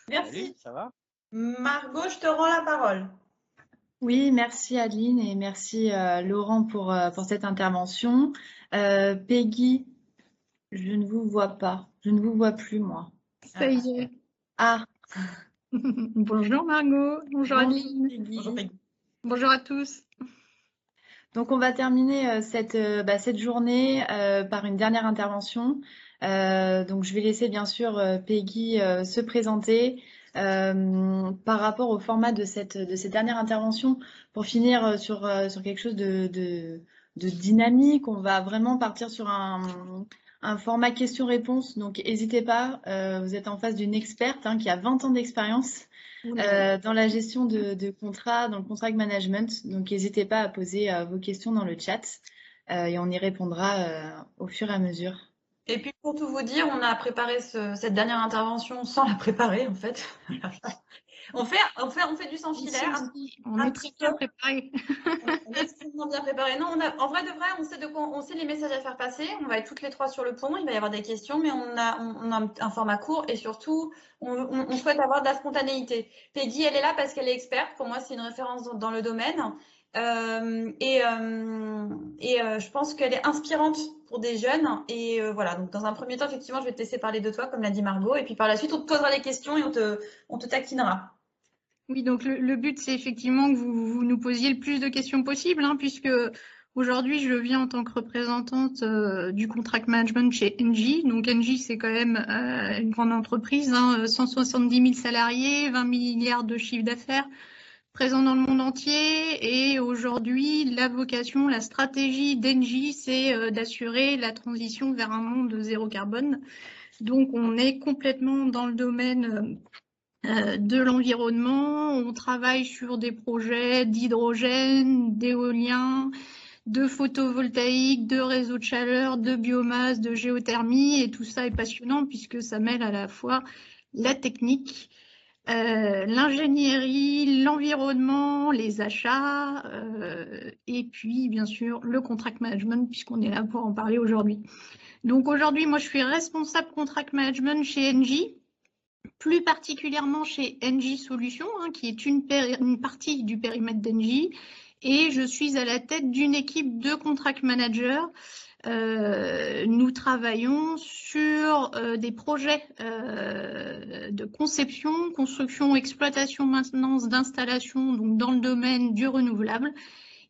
Merci. Salut, ça va? Margot, je te rends la parole. Oui, merci Adeline et merci Laurent pour cette intervention. Peggy, je ne vous vois pas. Je ne vous vois plus, moi. Ça y est. Ah, Bonjour Margot, bonjour bonjour Adeline, Peggy. Bonjour Peggy. bonjour à tous. Donc on va terminer cette journée par une dernière intervention. Donc je vais laisser bien sûr Peggy se présenter par rapport au format de cette dernière intervention. Pour finir sur quelque chose de dynamique, on va vraiment partir sur un format question-réponse. Donc n'hésitez pas, vous êtes en face d'une experte qui a 20 ans d'expérience dans la gestion de contrats, dans le contract management. Donc, n'hésitez pas à poser vos questions dans le chat et on y répondra au fur et à mesure. Et puis pour tout vous dire, on a préparé cette dernière intervention sans la préparer en fait. On fait du sans filaire. On est très bien préparés. On est extrêmement bien préparé. Non, en vrai de vrai, on sait de quoi, on sait les messages à faire passer. On va être toutes les trois sur le pont. Il va y avoir des questions, mais on a un format court et surtout, on souhaite avoir de la spontanéité. Peggy, elle est là parce qu'elle est experte. Pour moi, c'est une référence dans le domaine. Je pense qu'elle est inspirante pour des jeunes. Et voilà. Donc, dans un premier temps, effectivement, je vais te laisser parler de toi, comme l'a dit Margot. Et puis par la suite, on te posera des questions et on te taquinera. Oui, donc le but, c'est effectivement que vous nous posiez le plus de questions possible, puisque aujourd'hui, je viens en tant que représentante du contract management chez Engie. Donc Engie, c'est quand même une grande entreprise, 170 000 salariés, 20 milliards de chiffre d'affaires, présent dans le monde entier. Et aujourd'hui, la vocation, la stratégie d'Engie, c'est d'assurer la transition vers un monde zéro carbone. Donc, on est complètement dans le domaine de l'environnement. On travaille sur des projets d'hydrogène, d'éolien, de photovoltaïque, de réseaux de chaleur, de biomasse, de géothermie. Et tout ça est passionnant puisque ça mêle à la fois la technique, l'ingénierie, l'environnement, les achats et puis bien sûr le contract management puisqu'on est là pour en parler aujourd'hui. Donc aujourd'hui, moi je suis responsable contract management chez Engie, plus particulièrement chez Engie Solutions, qui est une partie du périmètre d'Engie, et je suis à la tête d'une équipe de contract managers. Nous travaillons sur des projets de conception, construction, exploitation, maintenance d'installations, donc dans le domaine du renouvelable.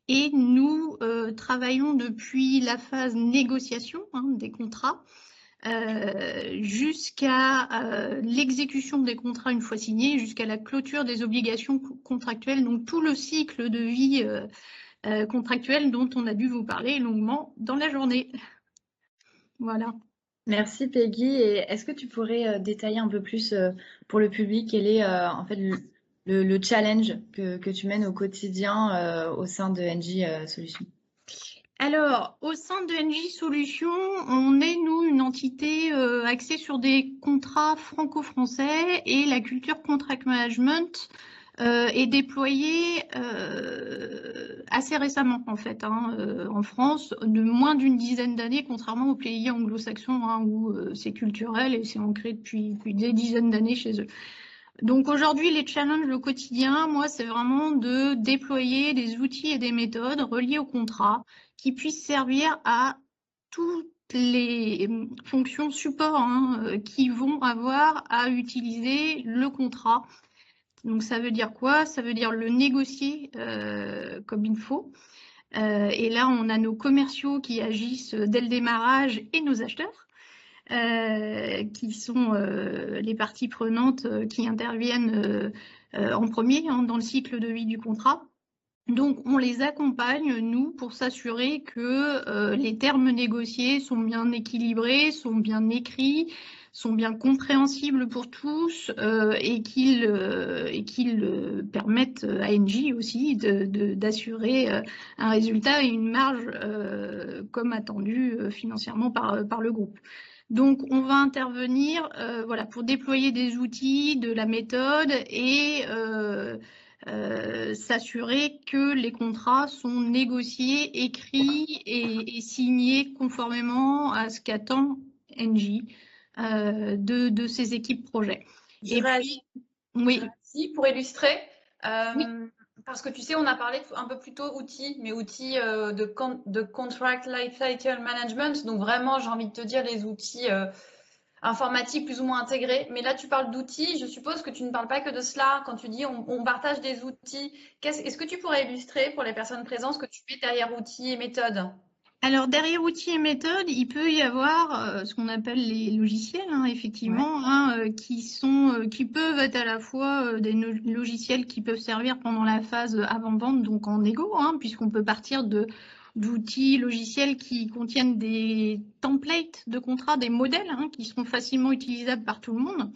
Et nous travaillons depuis la phase négociation des contrats jusqu'à l'exécution des contrats une fois signés, jusqu'à la clôture des obligations contractuelles, donc tout le cycle de vie contractuel dont on a dû vous parler longuement dans la journée. Voilà. Merci Peggy. Et est-ce que tu pourrais détailler un peu plus pour le public quel est en fait le challenge que tu mènes au quotidien au sein de Engie Solutions? Alors, au sein de Engie Solutions, on est, nous, une entité axée sur des contrats franco-français et la culture contract management est déployée assez récemment, en fait, en France, de moins d'une dizaine d'années, contrairement aux pays anglo-saxons où c'est culturel et c'est ancré depuis des dizaines d'années chez eux. Donc aujourd'hui, les challenges, le quotidien, moi, c'est vraiment de déployer des outils et des méthodes reliés au contrat qui puissent servir à toutes les fonctions support qui vont avoir à utiliser le contrat. Donc ça veut dire quoi? Ça veut dire le négocier comme il faut. Et là, on a nos commerciaux qui agissent dès le démarrage et nos acheteurs. Qui sont les parties prenantes qui interviennent en premier dans le cycle de vie du contrat. Donc, on les accompagne, nous, pour s'assurer que les termes négociés sont bien équilibrés, sont bien écrits, sont bien compréhensibles pour tous et qu'ils permettent à Engie aussi d'assurer un résultat et une marge comme attendu financièrement par le groupe. Donc, on va intervenir pour déployer des outils, de la méthode et s'assurer que les contrats sont négociés, écrits et signés conformément à ce qu'attend Engie de ses équipes projet. Je Et réagis puis, oui, ici pour illustrer. oui. Parce que tu sais, on a parlé un peu plus tôt outils, mais outils de contract lifecycle management. Donc vraiment, j'ai envie de te dire les outils informatiques plus ou moins intégrés. Mais là, tu parles d'outils. Je suppose que tu ne parles pas que de cela. Quand tu dis on partage des outils, est-ce que tu pourrais illustrer pour les personnes présentes ce que tu mets derrière outils et méthodes? Alors, derrière outils et méthodes, il peut y avoir ce qu'on appelle les logiciels, hein, effectivement, hein, qui peuvent être à la fois des logiciels qui peuvent servir pendant la phase avant-vente, donc en négo, hein, puisqu'on peut partir d'outils logiciels qui contiennent des templates de contrats, des modèles, hein, qui sont facilement utilisables par tout le monde.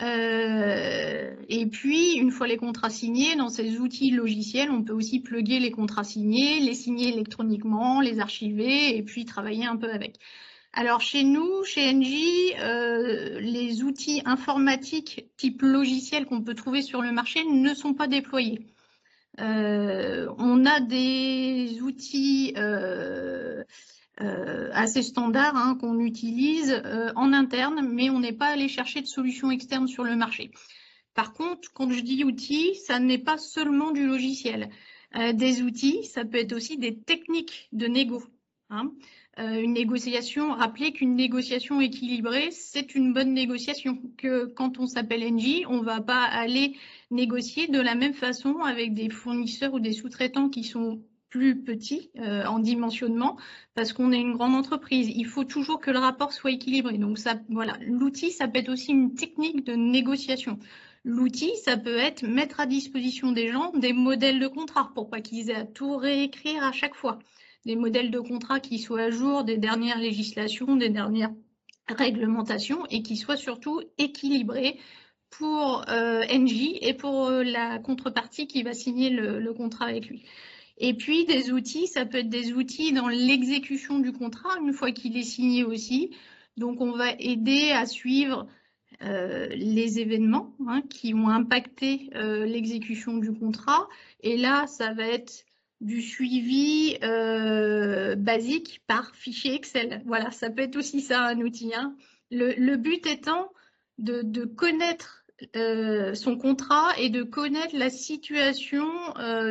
Et puis, une fois les contrats signés, dans ces outils logiciels, on peut aussi plugger les contrats signés, les signer électroniquement, les archiver et puis travailler un peu avec. Alors, chez nous, chez Engie, les outils informatiques type logiciel qu'on peut trouver sur le marché ne sont pas déployés. On a des outils assez standard, hein, qu'on utilise en interne, mais on n'est pas allé chercher de solutions externes sur le marché. Par contre, quand je dis outils, ça n'est pas seulement du logiciel. Des outils, ça peut être aussi des techniques de négo. Hein. Une négociation, rappelez qu'une négociation équilibrée, c'est une bonne négociation. Que quand on s'appelle Engie, on ne va pas aller négocier de la même façon avec des fournisseurs ou des sous-traitants qui sont plus petits en dimensionnement parce qu'on est une grande entreprise. Il faut toujours que le rapport soit équilibré. Donc ça, voilà, l'outil, ça peut être aussi une technique de négociation. L'outil, ça peut être mettre à disposition des gens des modèles de contrat pour pas qu'ils aient à tout réécrire à chaque fois. Des modèles de contrat qui soient à jour des dernières législations, des dernières réglementations et qui soient surtout équilibrés pour Engie et pour la contrepartie qui va signer le contrat avec lui. Et puis, des outils, ça peut être des outils dans l'exécution du contrat, une fois qu'il est signé aussi. Donc, on va aider à suivre les événements, hein, qui ont impacté l'exécution du contrat. Et là, ça va être du suivi basique par fichier Excel. Voilà, ça peut être aussi ça, un outil. Hein. Le but étant de connaître son contrat et de connaître la situation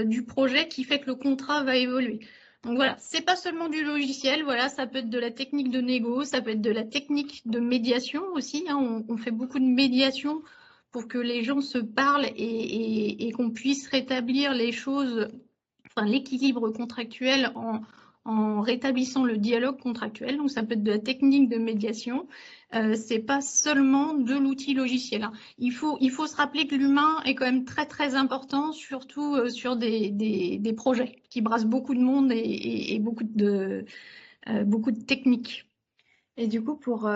du projet qui fait que le contrat va évoluer. Donc voilà, c'est pas seulement du logiciel, voilà, ça peut être de la technique de négo, ça peut être de la technique de médiation aussi. Hein, on fait beaucoup de médiation pour que les gens se parlent et qu'on puisse rétablir les choses, enfin l'équilibre contractuel en rétablissant le dialogue contractuel. Donc ça peut être de la technique de médiation. C'est pas seulement de l'outil logiciel. Hein. Il faut se rappeler que l'humain est quand même très très important, surtout sur des projets qui brassent beaucoup de monde et beaucoup de techniques. Et du coup, pour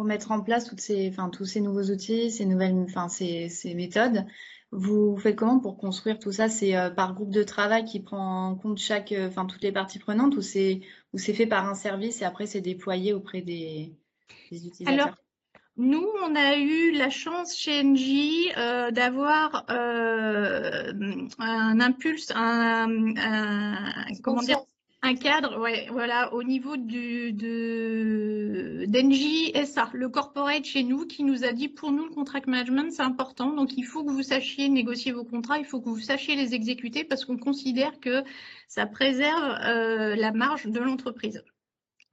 mettre en place tous ces nouveaux outils, ces méthodes, vous faites comment pour construire tout ça? C'est par groupe de travail qui prend en compte toutes les parties prenantes ou c'est fait par un service et après c'est déployé auprès des utilisateurs? Alors, nous, on a eu la chance chez Engie d'avoir un impulse, comment dire, un cadre, ouais, voilà, au niveau d'Engie SA, le corporate chez nous, qui nous a dit pour nous le contract management c'est important, donc il faut que vous sachiez négocier vos contrats, il faut que vous sachiez les exécuter parce qu'on considère que ça préserve la marge de l'entreprise.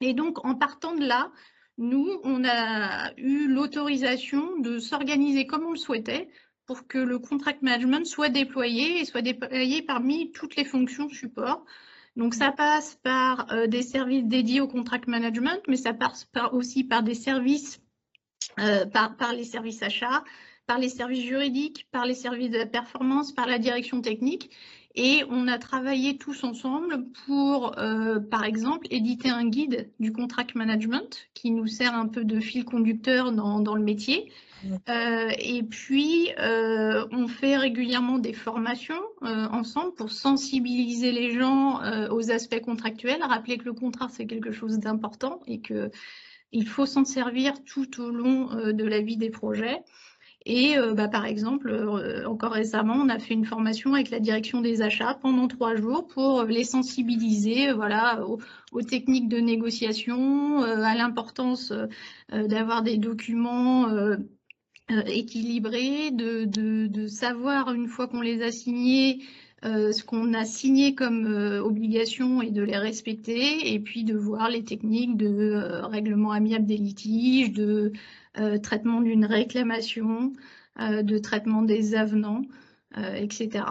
Et donc en partant de là, nous, on a eu l'autorisation de s'organiser comme on le souhaitait pour que le contract management soit déployé et soit déployé parmi toutes les fonctions support. Donc, ça passe par des services dédiés au contract management, mais ça passe aussi par des services, par les services achats, par les services juridiques, par les services de performance, par la direction technique. Et on a travaillé tous ensemble pour, par exemple, éditer un guide du contract management qui nous sert un peu de fil conducteur dans le métier. Et puis, on fait régulièrement des formations ensemble pour sensibiliser les gens aux aspects contractuels, rappeler que le contrat, c'est quelque chose d'important et qu'il faut s'en servir tout au long de la vie des projets. Et par exemple, encore récemment, on a fait une formation avec la direction des achats pendant 3 jours pour les sensibiliser voilà, aux techniques de négociation, à l'importance d'avoir des documents équilibrés, de savoir une fois qu'on les a signés, ce qu'on a signé comme obligation et de les respecter, et puis de voir les techniques de règlement amiable des litiges, de traitement d'une réclamation, de traitement des avenants, etc.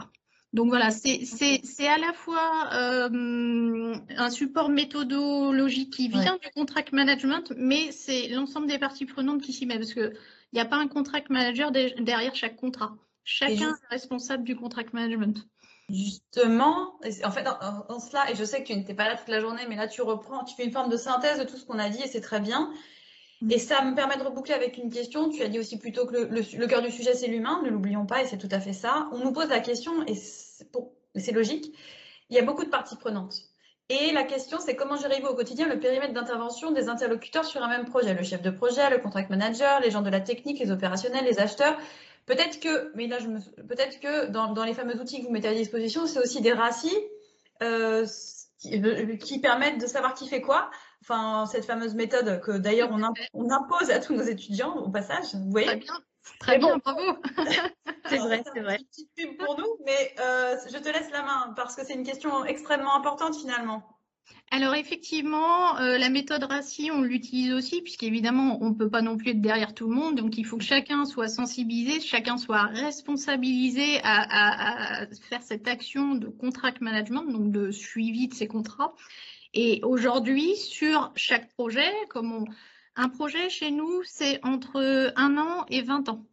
Donc voilà, c'est à la fois un support méthodologique qui vient du contract management, mais c'est l'ensemble des parties prenantes qui s'y met, parce qu'il n'y a pas un contract manager derrière chaque contrat. Chacun est responsable du contract management. Justement, en fait, en cela, et je sais que tu n'étais pas là toute la journée, mais là tu reprends, tu fais une forme de synthèse de tout ce qu'on a dit et c'est très bien. Et ça me permet de reboucler avec une question. Tu as dit aussi plutôt que le cœur du sujet, c'est l'humain, ne l'oublions pas, et c'est tout à fait ça. On nous pose la question, et c'est logique, il y a beaucoup de parties prenantes. Et la question, c'est comment gérer au quotidien le périmètre d'intervention des interlocuteurs sur un même projet. Le chef de projet, le contract manager, les gens de la technique, les opérationnels, les acheteurs. Peut-être que, mais là, peut-être que dans les fameux outils que vous mettez à disposition, c'est aussi des RACI qui permettent de savoir qui fait quoi. Enfin, cette fameuse méthode que d'ailleurs on impose à tous nos étudiants au passage. Vous voyez ? Très bien, bravo. C'est vrai, c'est vrai. Une petite pub pour nous, mais je te laisse la main parce que c'est une question extrêmement importante finalement. Alors effectivement, la méthode RACI, on l'utilise aussi, puisqu'évidemment, on ne peut pas non plus être derrière tout le monde, donc il faut que chacun soit sensibilisé, chacun soit responsabilisé à faire cette action de contract management, donc de suivi de ces contrats. Et aujourd'hui, sur chaque projet, un projet chez nous, c'est entre 1 an et 20 ans.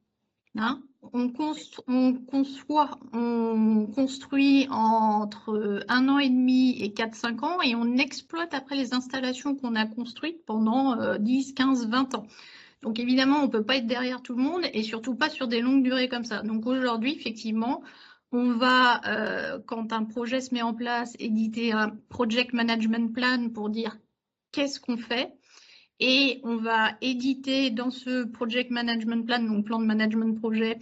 Hein, on construit entre 1 an et demi et 4-5 ans et on exploite après les installations qu'on a construites pendant 10, 15, 20 ans. Donc évidemment, on ne peut pas être derrière tout le monde et surtout pas sur des longues durées comme ça. Donc aujourd'hui, effectivement, on va, quand un projet se met en place, éditer un project management plan pour dire qu'est-ce qu'on fait. Et on va éditer dans ce project management plan, donc plan de management de projet,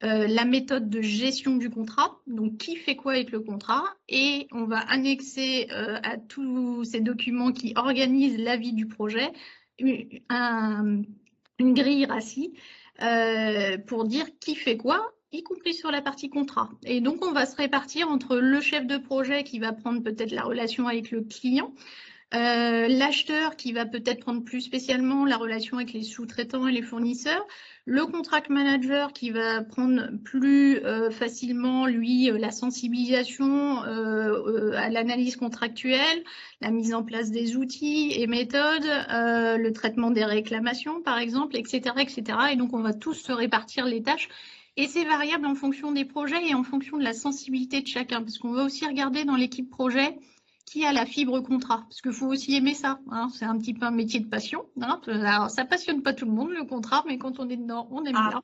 la méthode de gestion du contrat, donc qui fait quoi avec le contrat, et on va annexer à tous ces documents qui organisent la vie du projet une grille RACI pour dire qui fait quoi, y compris sur la partie contrat. Et donc on va se répartir entre le chef de projet qui va prendre peut-être la relation avec le client, l'acheteur qui va peut-être prendre plus spécialement la relation avec les sous-traitants et les fournisseurs, le contract manager qui va prendre plus facilement, lui, la sensibilisation à l'analyse contractuelle, la mise en place des outils et méthodes, le traitement des réclamations, par exemple, etc., etc. Et donc, on va tous se répartir les tâches. Et c'est variable en fonction des projets et en fonction de la sensibilité de chacun, parce qu'on va aussi regarder dans l'équipe projet qui a la fibre contrat, parce qu'il faut aussi aimer ça, hein. C'est un petit peu un métier de passion, hein. Alors, ça passionne pas tout le monde le contrat, mais quand on est dedans, on aime bien.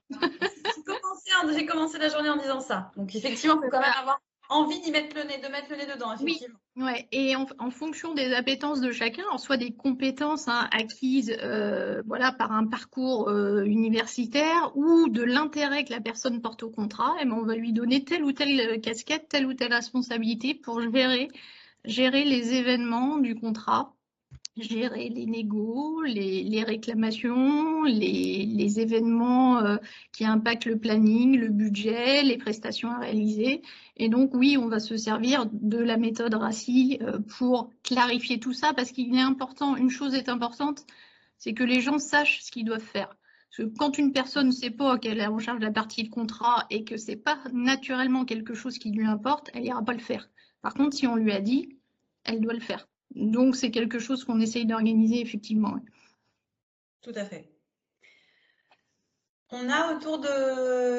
J'ai commencé la journée en disant ça, donc effectivement, il faut quand même avoir envie d'y mettre le nez, dedans, effectivement. Oui, ouais. Et en fonction des appétences de chacun, soit des compétences acquises voilà, par un parcours universitaire ou de l'intérêt que la personne porte au contrat, et ben, on va lui donner telle ou telle casquette, telle ou telle responsabilité pour gérer les événements du contrat, gérer les négos, les réclamations, les événements qui impactent le planning, le budget, les prestations à réaliser. Et donc, oui, on va se servir de la méthode RACI pour clarifier tout ça, parce qu'il est important, une chose est importante, c'est que les gens sachent ce qu'ils doivent faire. Parce que quand une personne ne sait pas qu'elle est en charge de la partie de contrat et que ce n'est pas naturellement quelque chose qui lui importe, elle n'ira pas le faire. Par contre, si on lui a dit, elle doit le faire. Donc, c'est quelque chose qu'on essaye d'organiser, effectivement. Tout à fait. On a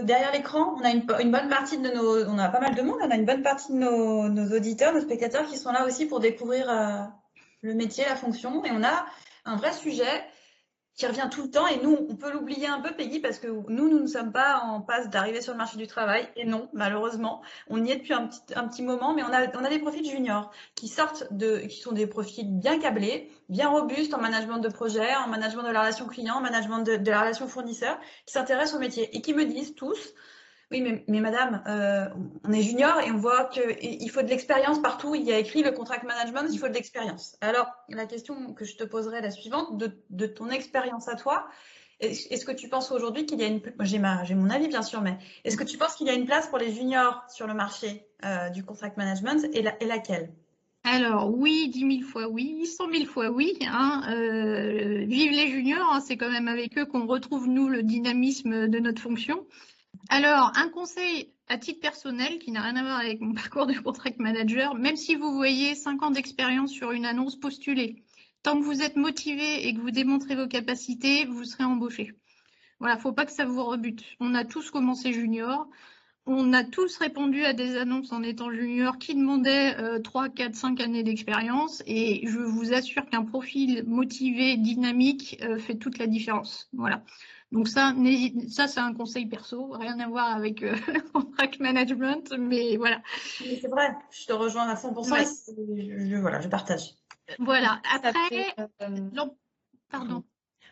derrière l'écran, on a une bonne partie de on a pas mal de monde, on a une bonne partie de nos auditeurs, nos spectateurs qui sont là aussi pour découvrir le métier, la fonction. Et on a un vrai sujet qui revient tout le temps, et nous, on peut l'oublier un peu, Peggy, parce que nous ne sommes pas en passe d'arriver sur le marché du travail, et non, malheureusement, on y est depuis un petit moment, mais on a des profils juniors qui sont des profils bien câblés, bien robustes en management de projet, en management de la relation client, en management de la relation fournisseur, qui s'intéressent au métier et qui me disent tous: oui, mais madame, on est junior et on voit qu'il faut de l'expérience partout. Il y a écrit le contract management, il faut de l'expérience. Alors, la question que je te poserai est la suivante, de ton expérience à toi, Est-ce que tu penses aujourd'hui qu'il y a j'ai mon avis bien sûr, mais est-ce que tu penses qu'il y a une place pour les juniors sur le marché du contract management et laquelle? Alors oui, 10 000 fois oui, 100 000 fois oui. Hein, vive les juniors, hein, c'est quand même avec eux qu'on retrouve, nous, le dynamisme de notre fonction. Alors, un conseil à titre personnel qui n'a rien à voir avec mon parcours de contract manager, même si vous voyez 5 ans d'expérience sur une annonce, postulée. Tant que vous êtes motivé et que vous démontrez vos capacités, vous serez embauché. Voilà, faut pas que ça vous rebute. On a tous commencé junior. On a tous répondu à des annonces en étant junior qui demandaient 3, 4, 5 années d'expérience et je vous assure qu'un profil motivé, dynamique fait toute la différence. Voilà. Donc ça c'est un conseil perso, rien à voir avec le contract management, mais voilà. Mais c'est vrai, je te rejoins à 100% Ouais. et voilà, je partage. Voilà. Ça Après, fait, pardon.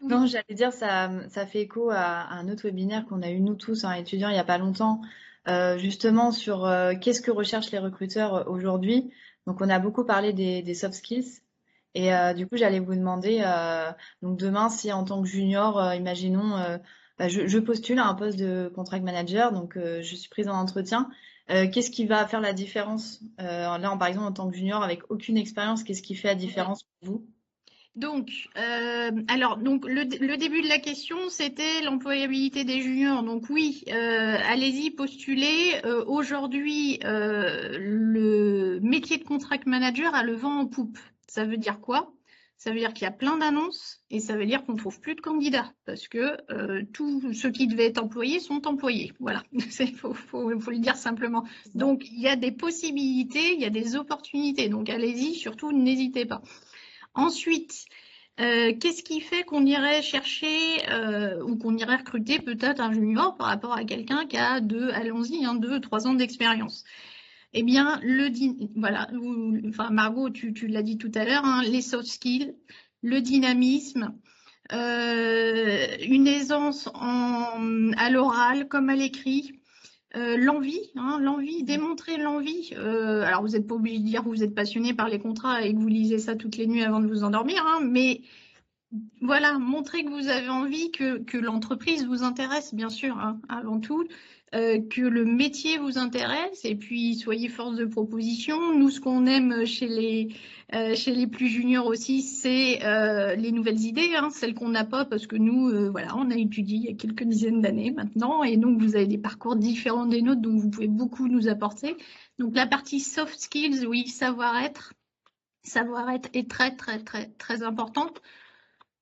Non, j'allais dire, ça fait écho à un autre webinaire qu'on a eu nous tous, étudiants, il n'y a pas longtemps, justement sur qu'est-ce que recherchent les recruteurs aujourd'hui. Donc, on a beaucoup parlé des soft skills. Et du coup, j'allais vous demander, donc demain, si en tant que junior, imaginons, je postule à un poste de contract manager, donc je suis prise en entretien. Qu'est-ce qui va faire la différence là, par exemple, en tant que junior, avec aucune expérience, qu'est-ce qui fait la différence pour vous? Donc, le début de la question, c'était l'employabilité des juniors. Donc oui, allez-y, postulez. Aujourd'hui, le métier de contract manager a le vent en poupe. Ça veut dire quoi? Ça veut dire qu'il y a plein d'annonces et ça veut dire qu'on ne trouve plus de candidats parce que tous ceux qui devaient être employés sont employés. Voilà, il faut le dire simplement. Donc, il y a des possibilités, il y a des opportunités. Donc, allez-y, surtout, n'hésitez pas. Ensuite, qu'est-ce qui fait qu'on irait chercher ou qu'on irait recruter peut-être un junior par rapport à quelqu'un qui a 2, 3 ans d'expérience? Eh bien, voilà, enfin Margot, tu l'as dit tout à l'heure, hein, les soft skills, le dynamisme, une aisance à l'oral comme à l'écrit. L'envie, démontrer l'envie. Alors, vous n'êtes pas obligé de dire que vous êtes passionné par les contrats et que vous lisez ça toutes les nuits avant de vous endormir, hein, mais voilà, montrer que vous avez envie, que l'entreprise vous intéresse, bien sûr, hein, avant tout, que le métier vous intéresse, et puis soyez force de proposition. Nous, ce qu'on aime chez les plus juniors aussi, c'est les nouvelles idées, hein, celles qu'on n'a pas, parce que nous, voilà, on a étudié il y a quelques dizaines d'années maintenant, et donc vous avez des parcours différents des nôtres, donc vous pouvez beaucoup nous apporter. Donc la partie soft skills, oui, savoir-être est très, très, très, très importante.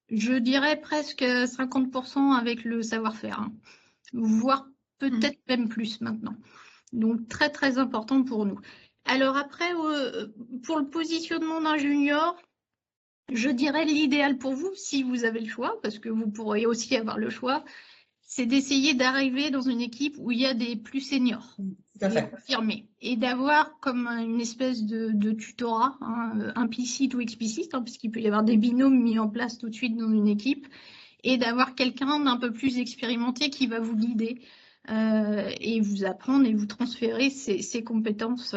Je dirais presque 50% avec le savoir-faire, hein, voire peut-être même plus maintenant. Donc très très important pour nous. Alors après, pour le positionnement d'un junior, je dirais l'idéal pour vous, si vous avez le choix, parce que vous pourriez aussi avoir le choix, c'est d'essayer d'arriver dans une équipe où il y a des plus seniors, des confirmés, et d'avoir comme une espèce de tutorat, hein, implicite ou explicite, hein, puisqu'il peut y avoir des binômes mis en place tout de suite dans une équipe, et d'avoir quelqu'un d'un peu plus expérimenté qui va vous guider et vous apprendre et vous transférer ses compétences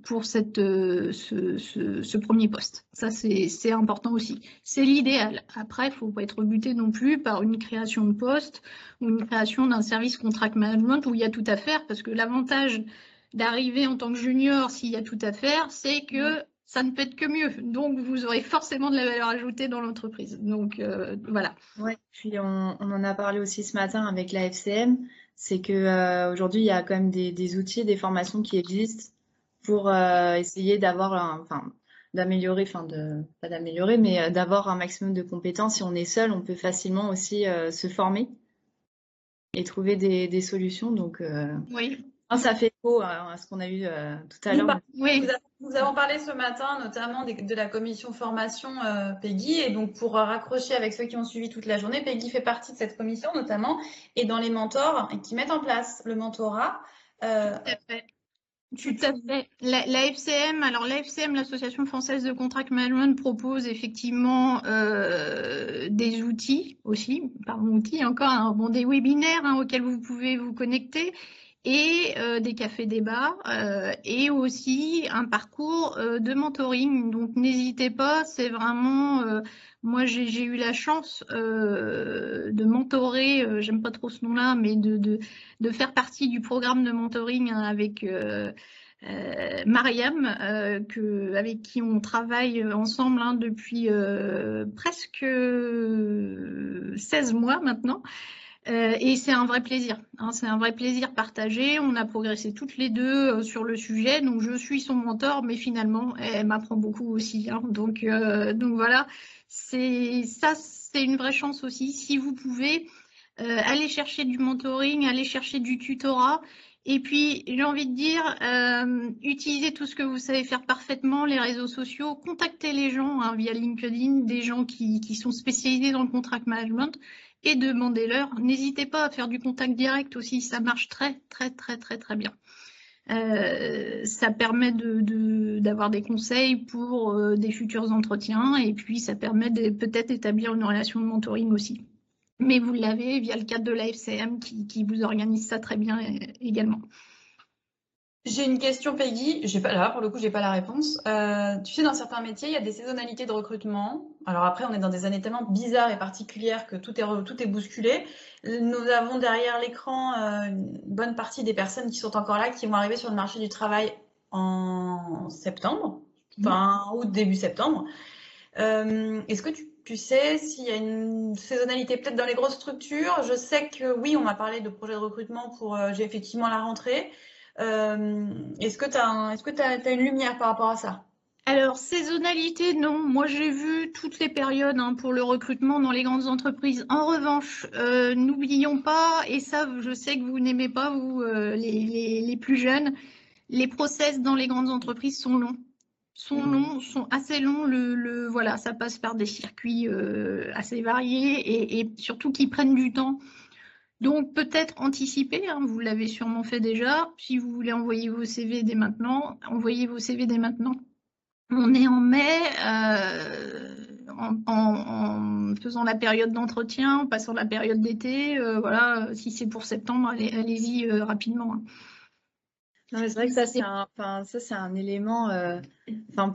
pour ce premier poste. Ça, c'est important aussi. C'est l'idéal. Après, il ne faut pas être buté non plus par une création de poste ou une création d'un service contract management où il y a tout à faire, parce que l'avantage d'arriver en tant que junior s'il y a tout à faire, c'est que ça ne peut être que mieux. Donc, vous aurez forcément de la valeur ajoutée dans l'entreprise. Donc, voilà. Ouais, puis on en a parlé aussi ce matin avec la FCM, c'est que aujourd'hui il y a quand même des outils, des formations qui existent pour essayer d'avoir, d'améliorer, pas d'améliorer, mais d'avoir un maximum de compétences. Si on est seul, on peut facilement aussi se former et trouver des solutions. Donc, oui. Ça fait écho à ce qu'on a eu tout à l'heure. Oui. Nous avons parlé ce matin notamment de la commission formation Peggy, et donc pour raccrocher avec ceux qui ont suivi toute la journée, Peggy fait partie de cette commission notamment, et dans les mentors qui mettent en place le mentorat. Tout à fait. Tout à fait. La FCM, alors la FCM, l'Association française de contract management, propose effectivement des outils aussi, pardon, outils encore, hein, bon, des webinaires, hein, auxquels vous pouvez vous connecter. et des cafés-débats et aussi un parcours de mentoring. Donc n'hésitez pas, c'est vraiment... moi, j'ai eu la chance de mentorer, j'aime pas trop ce nom-là, mais de faire partie du programme de mentoring avec Mariam, avec qui on travaille ensemble depuis presque 16 mois maintenant. Et c'est un vrai plaisir, hein, c'est un vrai plaisir partagé. On a progressé toutes les deux sur le sujet. Donc, je suis son mentor, mais finalement, elle m'apprend beaucoup aussi, hein. Donc voilà, c'est une vraie chance aussi. Si vous pouvez, aller chercher du mentoring, aller chercher du tutorat. Et puis, j'ai envie de dire, utilisez tout ce que vous savez faire parfaitement, les réseaux sociaux, contactez les gens hein, via LinkedIn, des gens qui sont spécialisés dans le contract management et demandez-leur. N'hésitez pas à faire du contact direct aussi, ça marche très, très, très, très, très bien. Ça permet d'avoir des conseils pour des futurs entretiens et puis ça permet peut-être d'établir une relation de mentoring aussi. Mais vous l'avez via le cadre de la FCM qui vous organise ça très bien également. J'ai une question, Peggy. Là, pour le coup, j'ai pas la réponse. Tu sais, dans certains métiers, il y a des saisonnalités de recrutement. Alors après, on est dans des années tellement bizarres et particulières que tout est bousculé. Nous avons derrière l'écran une bonne partie des personnes qui sont encore là, qui vont arriver sur le marché du travail en septembre, fin août, début septembre. Est-ce que tu sais s'il y a une saisonnalité peut-être dans les grosses structures? Je sais que oui, on m'a parlé de projets de recrutement pour j'ai effectivement la rentrée. Est-ce que tu as une lumière par rapport à ça? Alors, saisonnalité, non. Moi, j'ai vu toutes les périodes hein, pour le recrutement dans les grandes entreprises. En revanche, n'oublions pas, et ça, je sais que vous n'aimez pas, vous, les plus jeunes, les process dans les grandes entreprises sont longs. Sont assez longs. Voilà, ça passe par des circuits assez variés et surtout qui prennent du temps. Donc, peut-être anticiper, hein, vous l'avez sûrement fait déjà. Si vous voulez envoyer vos CV dès maintenant, envoyez vos CV dès maintenant. On est en mai, en faisant la période d'entretien, en passant la période d'été. Voilà, si c'est pour septembre, allez-y rapidement. Hein. Non, mais c'est vrai que ça, c'est un élément.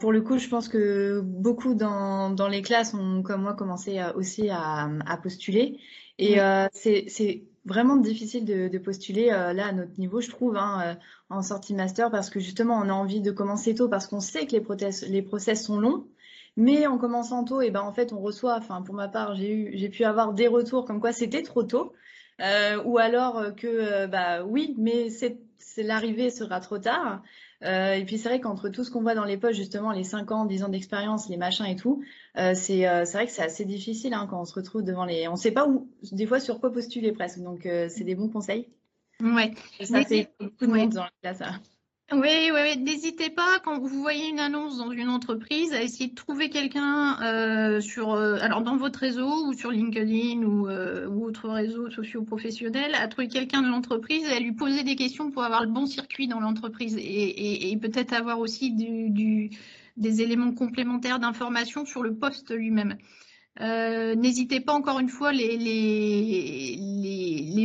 Pour le coup, je pense que beaucoup dans les classes ont, comme moi, commencé aussi à postuler. Et c'est vraiment difficile de postuler là à notre niveau, je trouve, hein, en sortie master, parce que justement, on a envie de commencer tôt, parce qu'on sait que les process sont longs. Mais en commençant tôt, et ben en fait, on reçoit. Enfin, pour ma part, j'ai pu avoir des retours comme quoi c'était trop tôt. Ou alors que bah oui, mais l'arrivée sera trop tard. Et puis c'est vrai qu'entre tout ce qu'on voit dans les postes, justement, les 5 ans, 10 ans d'expérience, les machins et tout, c'est vrai que c'est assez difficile hein, quand on se retrouve devant les... On ne sait pas où, des fois sur quoi postuler presque. Donc c'est des bons conseils. Ouais. Et ça fait beaucoup de monde dans la classe. Hein. Oui, n'hésitez pas quand vous voyez une annonce dans une entreprise à essayer de trouver quelqu'un alors dans votre réseau ou sur LinkedIn ou autres réseaux sociaux professionnels, à trouver quelqu'un de l'entreprise et à lui poser des questions pour avoir le bon circuit dans l'entreprise et peut-être avoir aussi des éléments complémentaires d'information sur le poste lui-même. N'hésitez pas, encore une fois, les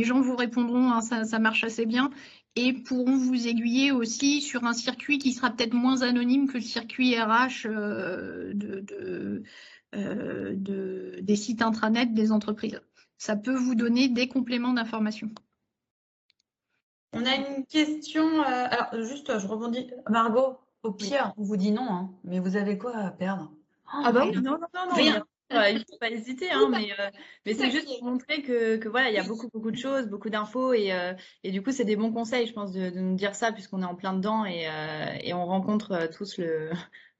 gens vous répondront, hein, ça marche assez bien, et pourront vous aiguiller aussi sur un circuit qui sera peut-être moins anonyme que le circuit RH des sites intranet des entreprises. Ça peut vous donner des compléments d'information. On a une question, alors juste, je rebondis. Margot, au pire, on vous dit non, hein, mais vous avez quoi à perdre? Ah bah oui, non, Rien. il ne faut pas hésiter, hein, mais c'est juste pour montrer que voilà, il y a beaucoup de choses, beaucoup d'infos et du coup, c'est des bons conseils, je pense, de nous dire ça puisqu'on est en plein dedans et on rencontre tous le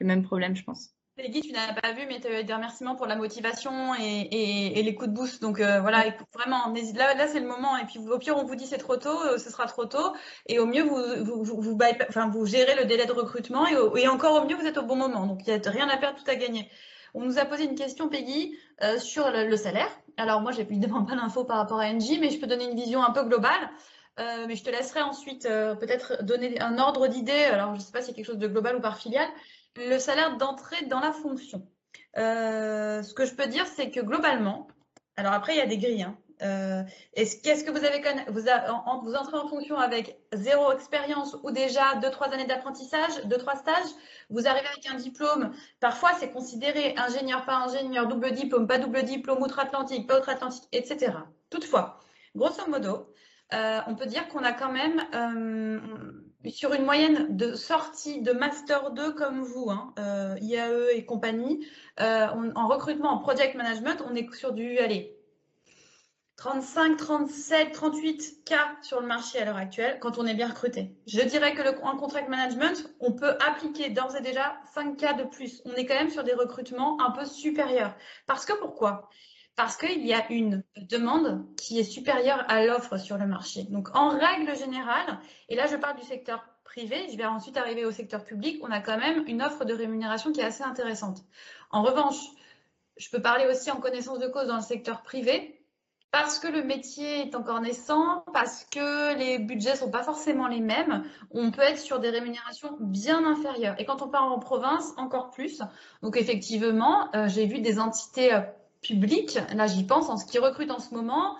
même problème, je pense. Peggy, tu n'as pas vu, mais des remerciements pour la motivation et les coups de boost. Donc voilà, écoute, vraiment, là c'est le moment. Et puis au pire, on vous dit c'est trop tôt, ce sera trop tôt. Et au mieux, vous gérez le délai de recrutement. Et encore au mieux, vous êtes au bon moment. Donc il n'y a rien à perdre, tout à gagner. On nous a posé une question, Peggy, sur le salaire. Alors moi, j'ai évidemment pas d'infos par rapport à NJ, mais je peux donner une vision un peu globale. Mais je te laisserai ensuite peut-être donner un ordre d'idée. Alors je ne sais pas si c'est quelque chose de global ou par filiale. Le salaire d'entrée dans la fonction. Ce que je peux dire, c'est que globalement, alors après, il y a des grilles, hein, Qu'est-ce que vous avez vous entrez en fonction avec 0 expérience ou déjà 2-3 années d'apprentissage, 2-3 stages, vous arrivez avec un diplôme, parfois c'est considéré ingénieur, pas ingénieur, double diplôme, pas double diplôme, outre-Atlantique, pas outre-Atlantique, etc. Toutefois, grosso modo, on peut dire qu'on a quand même sur une moyenne de sortie de Master 2 comme vous, IAE et compagnie, en recrutement, en project management, on est sur du, allez, 35, 37, 38 cas sur le marché à l'heure actuelle quand on est bien recruté. Je dirais que en contract management, on peut appliquer d'ores et déjà 5 cas de plus. On est quand même sur des recrutements un peu supérieurs. Parce que pourquoi? Parce qu'il y a une demande qui est supérieure à l'offre sur le marché. Donc en règle générale, et là je parle du secteur privé, je vais ensuite arriver au secteur public, on a quand même une offre de rémunération qui est assez intéressante. En revanche, je peux parler aussi en connaissance de cause dans le secteur privé, parce que le métier est encore naissant, parce que les budgets ne sont pas forcément les mêmes, on peut être sur des rémunérations bien inférieures. Et quand on part en province, encore plus. Donc effectivement, j'ai vu des entités publiques, là j'y pense, en ce qui recrutent en ce moment,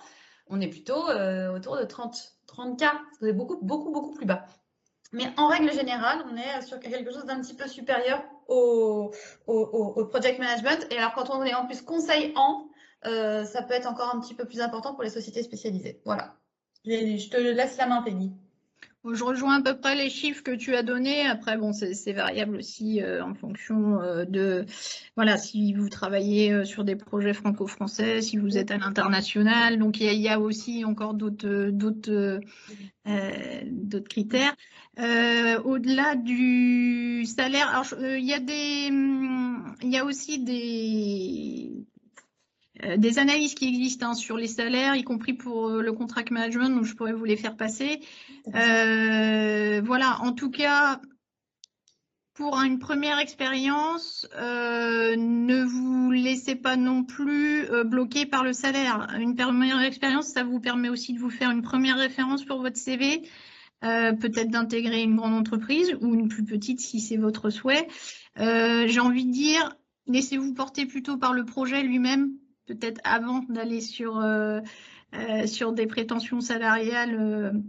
on est plutôt autour de 30 cas, c'est beaucoup plus bas. Mais en règle générale, on est sur quelque chose d'un petit peu supérieur au project management. Et alors quand on est en plus conseil ça peut être encore un petit peu plus important pour les sociétés spécialisées. Voilà. Je te laisse la main, Peggy. Je rejoins à peu près les chiffres que tu as donnés. Après, bon, c'est variable aussi en fonction de, voilà, si vous travaillez sur des projets franco-français, si vous êtes à l'international. Donc, il y a aussi encore d'autres critères. Au-delà du salaire, alors, il y a aussi des analyses qui existent sur les salaires, y compris pour le contract management, donc je pourrais vous les faire passer. Voilà, en tout cas, pour une première expérience, ne vous laissez pas non plus bloquer par le salaire. Une première expérience, ça vous permet aussi de vous faire une première référence pour votre CV, peut-être d'intégrer une grande entreprise ou une plus petite si c'est votre souhait. J'ai envie de dire, laissez-vous porter plutôt par le projet lui-même, peut-être avant d'aller sur des prétentions salariales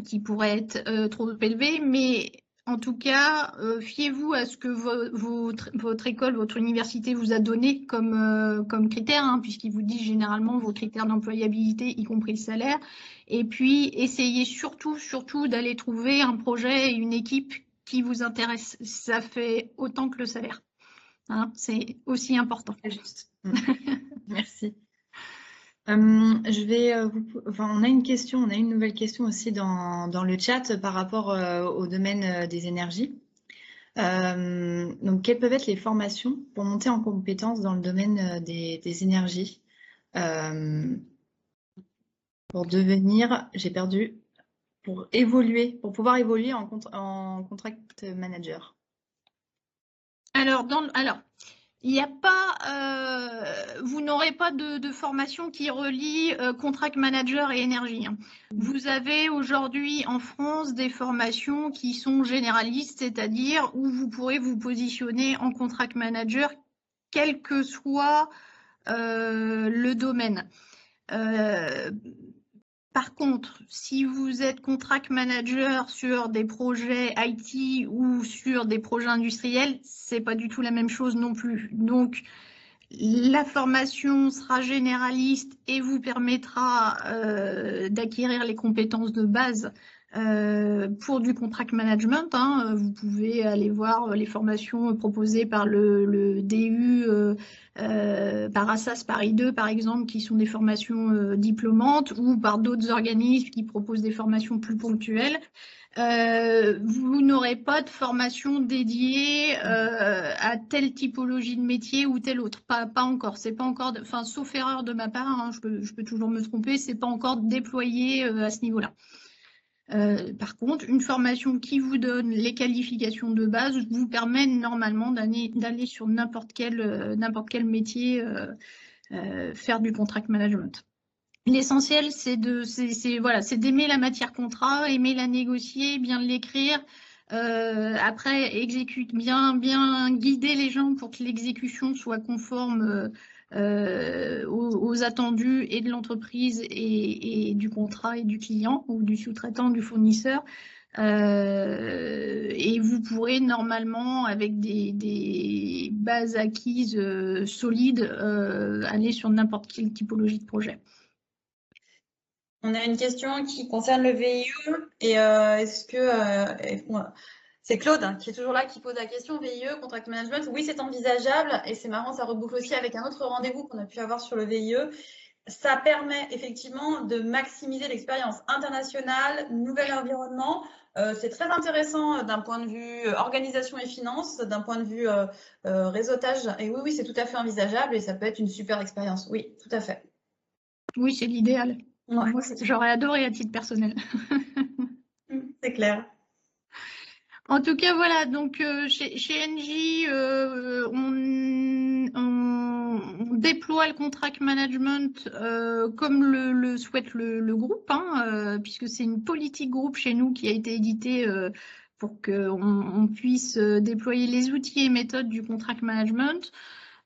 qui pourraient être trop élevées, mais en tout cas, fiez-vous à ce que votre école, votre université vous a donné comme critères, puisqu'il vous dit généralement vos critères d'employabilité, y compris le salaire. Et puis, essayez surtout d'aller trouver un projet et une équipe qui vous intéresse. Ça fait autant que le salaire. C'est aussi important. C'est juste. Merci. On a une nouvelle question aussi dans le chat par rapport au domaine des énergies. Donc, quelles peuvent être les formations pour monter en compétences dans le domaine des énergies pour pouvoir évoluer en contract manager? Alors, il n'y a pas, vous n'aurez pas de formation qui relie contract manager et énergie. Vous avez aujourd'hui en France des formations qui sont généralistes, c'est-à-dire où vous pourrez vous positionner en contract manager, quel que soit le domaine. Par contre, si vous êtes contract manager sur des projets IT ou sur des projets industriels, c'est pas du tout la même chose non plus. Donc, la formation sera généraliste et vous permettra d'acquérir les compétences de base pour du contract management. Vous pouvez aller voir les formations proposées par le DU par Assas Paris 2, par exemple, qui sont des formations diplômantes, ou par d'autres organismes qui proposent des formations plus ponctuelles. Vous n'aurez pas de formation dédiée à telle typologie de métier ou telle autre. Pas encore. C'est pas encore, sauf erreur de ma part, je peux toujours me tromper, c'est pas encore déployé à ce niveau-là. Par contre, une formation qui vous donne les qualifications de base vous permet normalement d'aller sur n'importe quel métier faire du contract management. L'essentiel, c'est d'aimer la matière contrat, aimer la négocier, bien l'écrire. Après, bien guider les gens pour que l'exécution soit conforme aux attendus et de l'entreprise et du contrat et du client ou du sous-traitant, du fournisseur. Et vous pourrez normalement, avec des bases acquises solides, aller sur n'importe quelle typologie de projet. On a une question qui concerne le VIE et est-ce que c'est Claude qui est toujours là qui pose la question VIE, Contract Management. Oui, c'est envisageable et c'est marrant, ça reboucle aussi avec un autre rendez-vous qu'on a pu avoir sur le VIE. Ça permet effectivement de maximiser l'expérience internationale, nouvel environnement. C'est très intéressant d'un point de vue organisation et finance, d'un point de vue réseautage. Et oui, oui, c'est tout à fait envisageable et ça peut être une super expérience. Oui, tout à fait. Oui, c'est l'idéal. Ouais. Moi, j'aurais adoré à titre personnel. C'est clair. En tout cas, voilà, donc chez Engie, on déploie le contract management comme le souhaite le groupe, hein, puisque c'est une politique groupe chez nous qui a été éditée pour qu'on puisse déployer les outils et méthodes du contract management.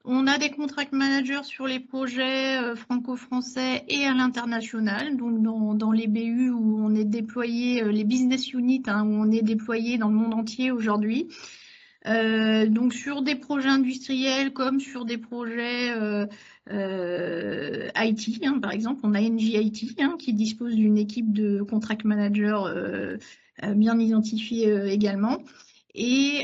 On a des contract managers sur les projets franco-français et à l'international, donc dans les BU où on est déployé, les business units, hein, où on est déployé dans le monde entier aujourd'hui. Donc sur des projets industriels comme sur des projets IT, hein, par exemple, on a Engie IT hein, qui dispose d'une équipe de contract managers bien identifiée également. Et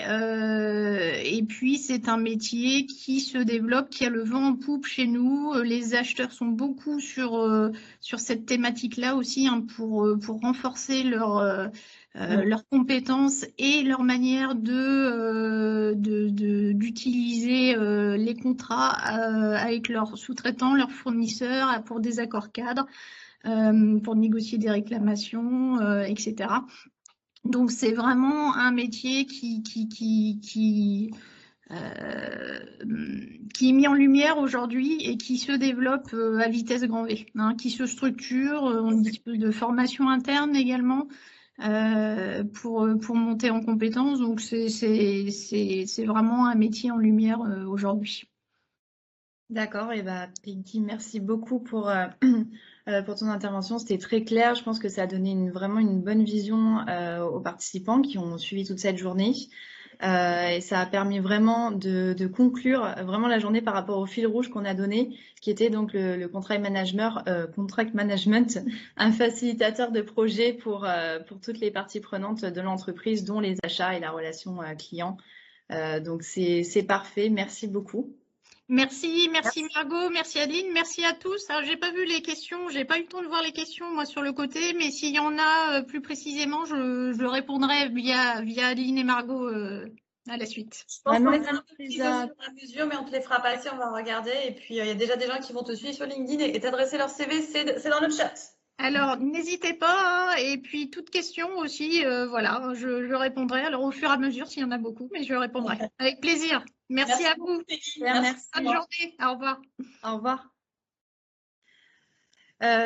puis, c'est un métier qui se développe, qui a le vent en poupe chez nous. Les acheteurs sont beaucoup sur cette thématique-là aussi hein, pour renforcer leurs compétences et leur manière d'utiliser les contrats avec leurs sous-traitants, leurs fournisseurs pour des accords cadres, pour négocier des réclamations, etc. Donc, c'est vraiment un métier qui est mis en lumière aujourd'hui et qui se développe à vitesse grand V, hein, qui se structure. On dispose de formation interne également pour monter en compétences. Donc, c'est vraiment un métier en lumière aujourd'hui. D'accord, et bah Peggy, merci beaucoup pour ton intervention. C'était très clair. Je pense que ça a donné vraiment une bonne vision aux participants qui ont suivi toute cette journée. Et ça a permis vraiment de conclure vraiment la journée par rapport au fil rouge qu'on a donné, qui était donc le contract management, un facilitateur de projet pour toutes les parties prenantes de l'entreprise, dont les achats et la relation client. Donc c'est parfait. Merci beaucoup. Merci Margot, merci Adeline, merci à tous. Alors, j'ai pas vu les questions, j'ai pas eu le temps de voir les questions moi sur le côté, mais s'il y en a plus précisément, je répondrai via Adeline et Margot à la suite. Je pense qu'on les a un peu plus au fur et à mesure, mais on te les fera passer, on va regarder. Et puis, il y a déjà des gens qui vont te suivre sur LinkedIn et t'adresser leur CV, c'est dans le chat. Alors, n'hésitez pas, hein, et puis toute question aussi, voilà, je répondrai. Alors, au fur et à mesure, s'il y en a beaucoup, mais je répondrai. Avec plaisir. Merci à vous. Merci. Bonne journée. Au revoir. Au revoir.